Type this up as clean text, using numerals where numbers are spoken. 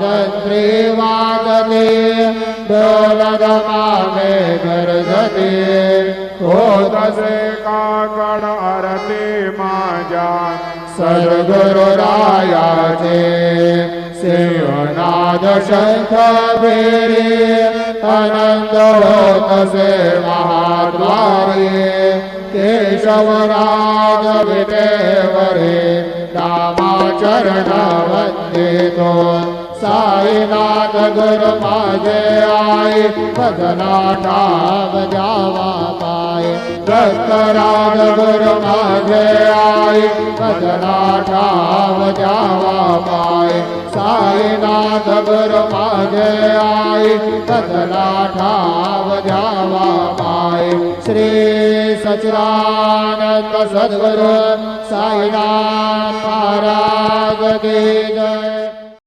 वादन्त्री वादते डोलदमामे गरजते होतसे काकड आरती माझ्या सद्गुरुरायाचे सिंहनाद शंख फेरी आनंद होतसे महाद्वारे केशवराज विटेवरे रामाचरण वंदितो साईनाथ गुरु माझे आई भजना ठाव जावा पाय दत्तराज गुरु माझे आई भजना ठाव जावा पाय साईनाथ गुरु माझे आई भजना ठाव जावा पाय श्री सच्चिदानंद सद्गुरु साईनाथ महाराज की जय।